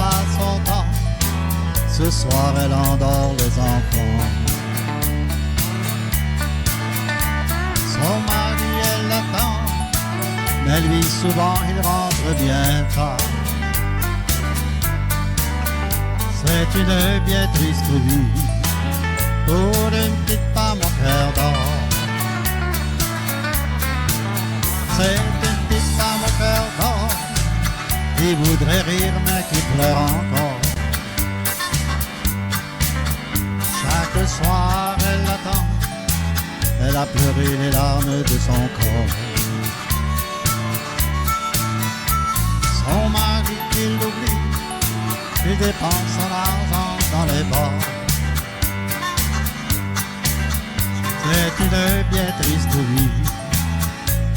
pas son temps. Ce soir elle endort les enfants. Son mari elle l'attend, mais lui souvent il rentre bien tard. C'est une bien triste vie pour une petite femme au cœur d'or. C'est une petite femme au cœur d'or qui voudrait rire mais qui pleure encore. Chaque soir elle l'attend, elle a pleuré les larmes de son corps. Son mari il l'oublie, il dépense son argent dans les bars. C'est une bien triste vie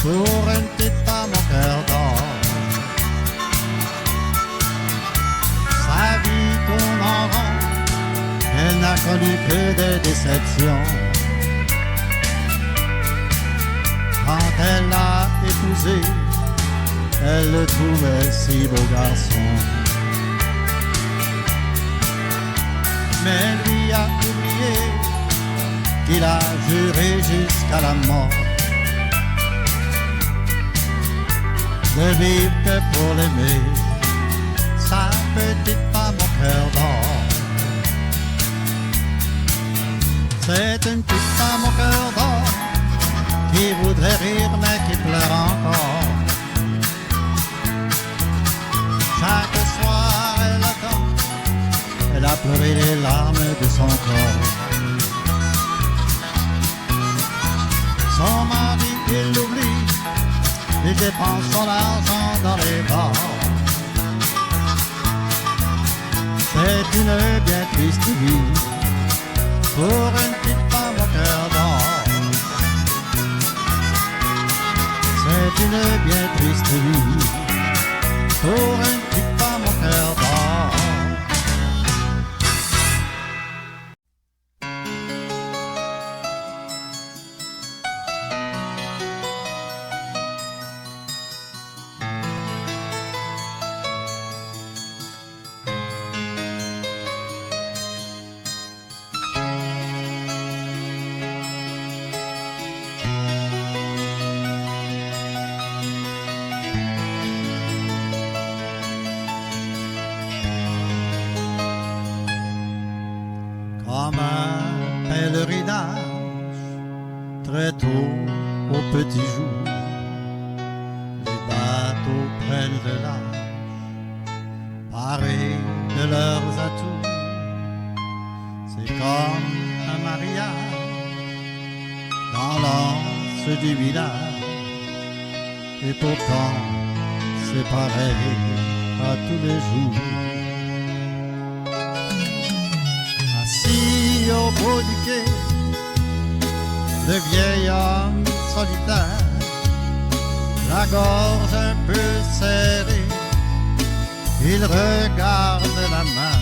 pour une petite femme au cœur d'or. Sa vie tourne en rond, elle n'a connu que des déceptions. Quand elle l'a épousé, elle le trouvait si beau garçon. Mais lui a oublié qu'il a juré jusqu'à la mort de vivre que pour l'aimer, sa petite femme au cœur d'or. C'est une petite femme au cœur d'or qui voudrait rire mais qui pleure encore. Chaque soir elle attend, elle a pleuré les larmes de son corps. Son mari il l'oublie, il dépense son argent dans les bars. C'est une bien triste vie pour une petite femme au cœur d'or. C'est une bien triste vie pour une petite femme au cœur d'or. Comme un pèlerinage, très tôt au petit jour, les bateaux prennent de l'âge, parés de leurs atouts. C'est comme un mariage dans l'anse du village, et pourtant c'est pareil à tous les jours. Assis au bout du quai, le vieil homme solitaire, la gorge un peu serrée, il regarde la mer,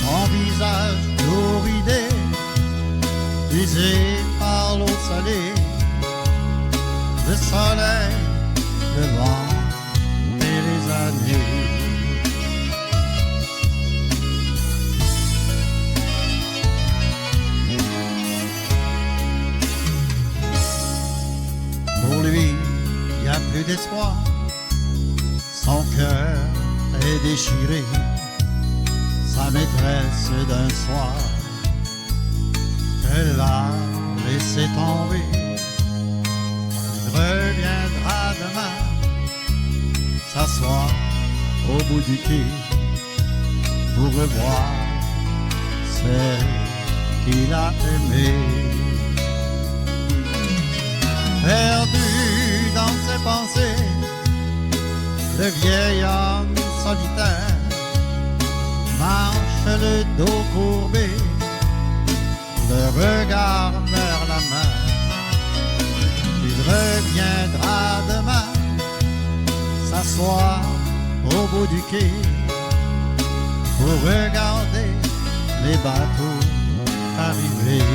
son visage tout ridé, usé par l'eau salée, le soleil, le vent et les années. Pour lui, il n'y a plus d'espoir, son cœur est déchiré, sa maîtresse d'un soir, elle l'a laissé tomber. Il reviendra demain, s'asseoir au bout du quai, pour revoir celle qu'il a aimée. Perdu dans ses pensées, le vieil homme solitaire marche le dos courbé, le regard vers la mer. Il reviendra demain, s'asseoir au bout du quai, pour regarder les bateaux arriver.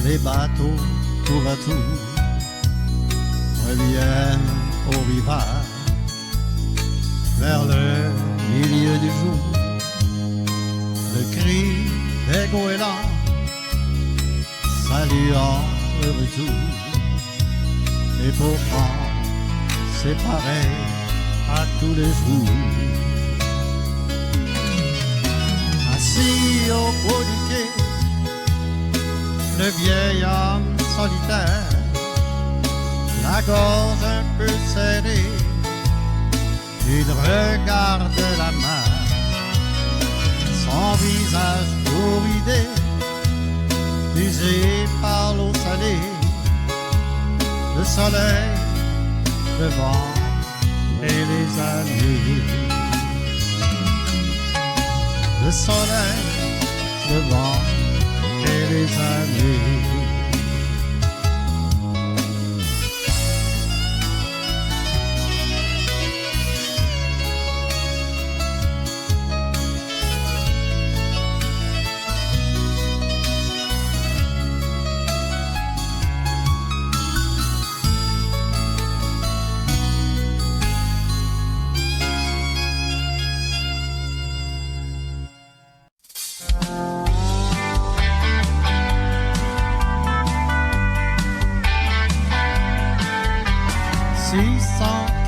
les bateaux tour à tour reviennent au rivage vers le milieu du jour. Le cri des goélands saluant le retour. Et pourtant c'est pareil à tous les jours. Assis au bout du quai, le vieil homme solitaire, la gorge un peu serrée, il regarde la mer, son visage corrodé, usé par l'eau salée, le soleil, le vent et les années. Le soleil, le vent et les années.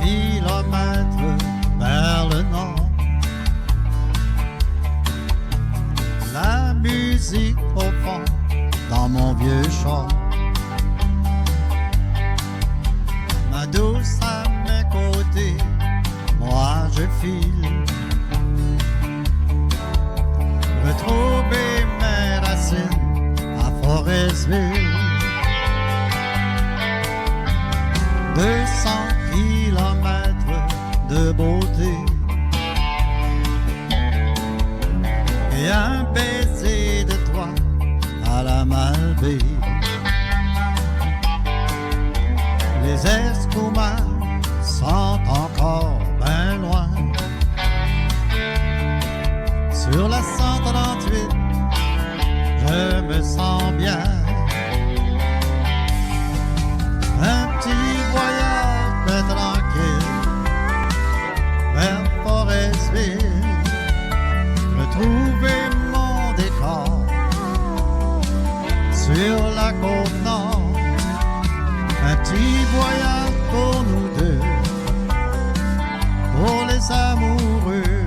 Kilomètres vers le nord, la musique au fond dans mon vieux char, ma douce à mes côtés, moi je file retrouver mes racines à Forestville. 200 kilomètres de beauté et un baiser de toi à la Malbaie. Les Esquimaux sont encore bien loin. Sur la 138, je me sens bien. Un petit voyage bien tranquille vers Forestville, retrouver mon décor sur la côte nord. Un petit voyage pour nous deux, pour les amoureux,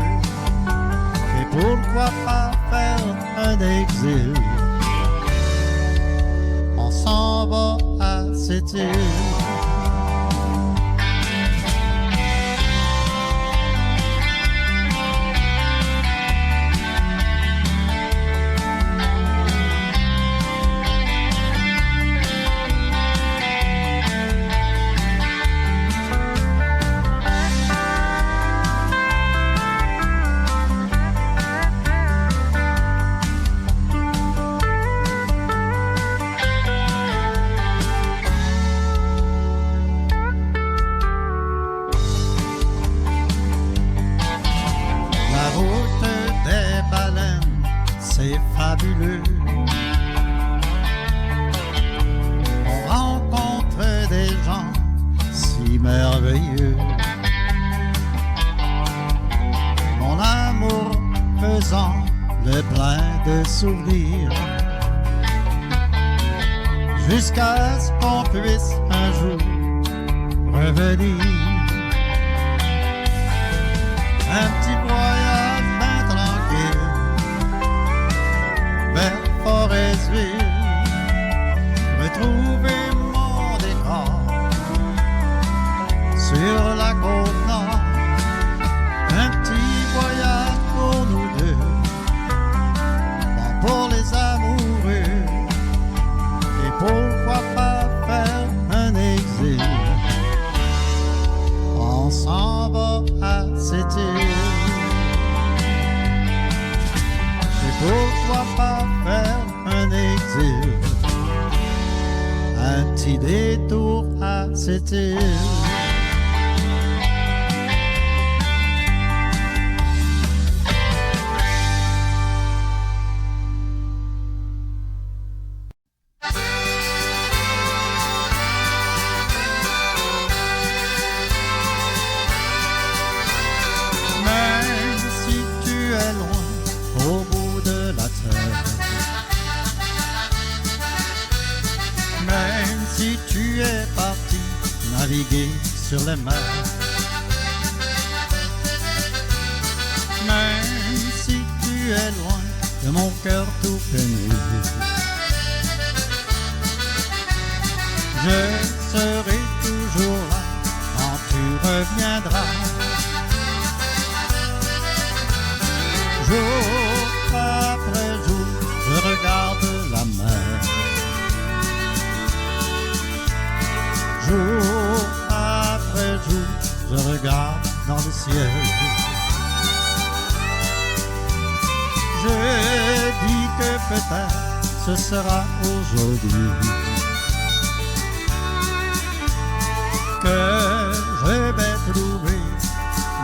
et pourquoi pas faire un exil. On s'en va à cette île. C'est fabuleux. On rencontre des gens si merveilleux. Mon amour faisant le plein de souvenirs, jusqu'à ce qu'on puisse un jour revenir. Un petit voyage bien tranquille vers Forestville, retrouver mon décor sur la côte nord. Un petit voyage pour nous deux, bon pour les amoureux, et pourquoi pas faire un exil. On s'en va à cette île. Pourquoi pas faire un exil, un petit détour à cette île. si tu es parti naviguer sur les mers. Même si tu es loin de mon cœur tout peiné, je serai toujours là quand tu reviendras. Jour après jour, je regarde la mer. Jour après jour, je regarde dans le ciel. Je dis que peut-être ce sera aujourd'hui que je vais trouver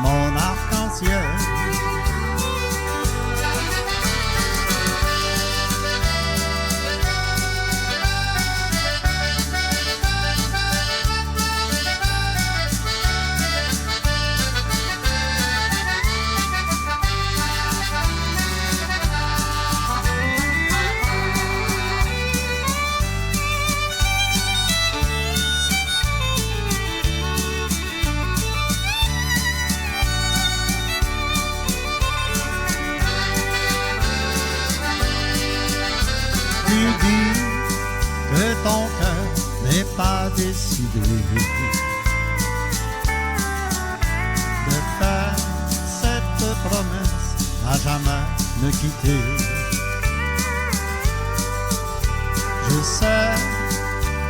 mon arc-en-ciel. Tu dis que ton cœur n'est pas décidé de faire cette promesse à jamais me quitter. Je sais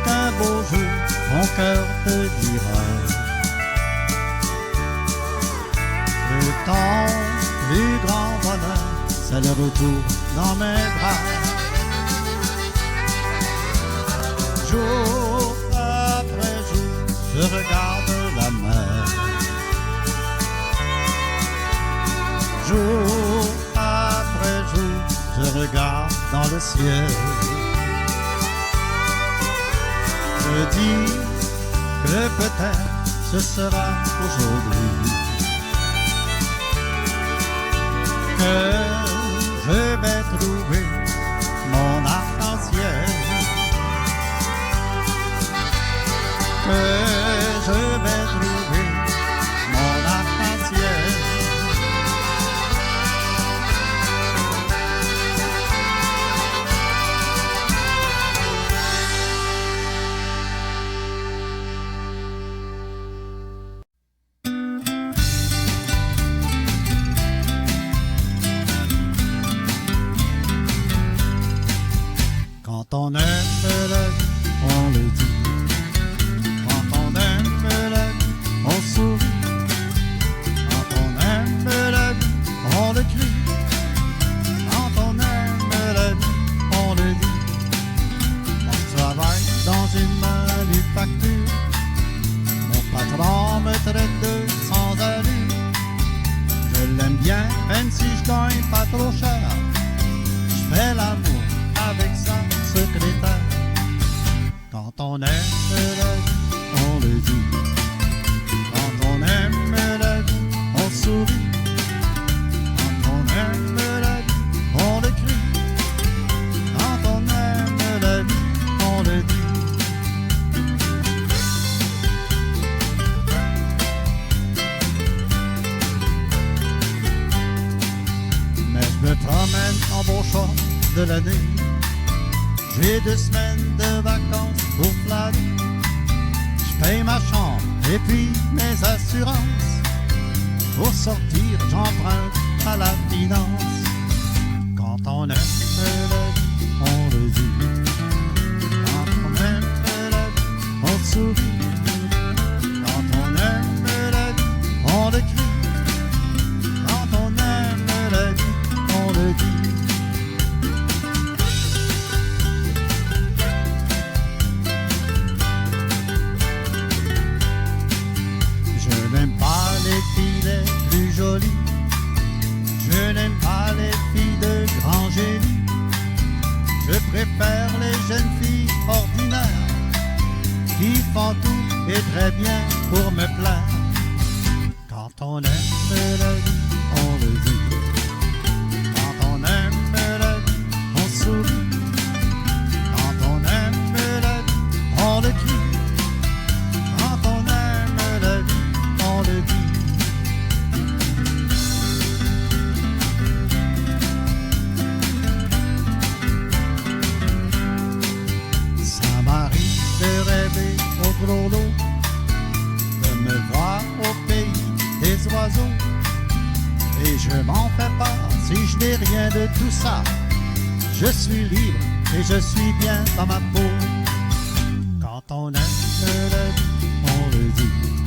qu'un beau jour ton cœur te dira que ton plus grand bonheur c'est le retour dans mes bras. Jour après jour, je regarde la mer. Jour après jour, je regarde dans le ciel. Je dis que peut-être ce sera aujourd'hui que je vais trouver mon arc-en-ciel. Que je vais trouver mon arc-en-ciel. Quand on aime la vie, on le dit. On sourit, quand on aime la vie, on le crie. Quand on aime la vie, on le dit. Moi je travaille dans une manufacture. Mon patron me traite de sans allure. Je l'aime bien, même si je gagne pas trop cher. Je fais l'amour avec sa secrétaire. Quand on aime la vie, on le dit. On aime la vie, on sourit. Quand on aime la vie, on le crie. Quand on aime la vie, on le dit. Mais je me promène en beau short de l'année. J'ai 2 semaines de vacances pour flâner. Je paye ma chambre et puis mes assurances. Pour sortir, j'emprunte à la finance. Quand on aime la vie, on le dit. Quand on aime la vie, on sourit. Quand on aime la vie, on le crie. Quand on aime la vie, on le dit. Je n'aime pas les filles les plus jolies. Je n'aime pas les filles de grand génie. Je préfère les jeunes filles ordinaires qui font tout et très bien pour me plaire. Quand on aime la vie, on le dit. Quand on aime la vie, on sourit. Quand on aime la vie, on le crie. drôle de me voir au pays des oiseaux. Et je m'en fais pas si je n'ai rien de tout ça. Je suis libre et je suis bien dans ma peau. Quand on aime la vie, on le dit.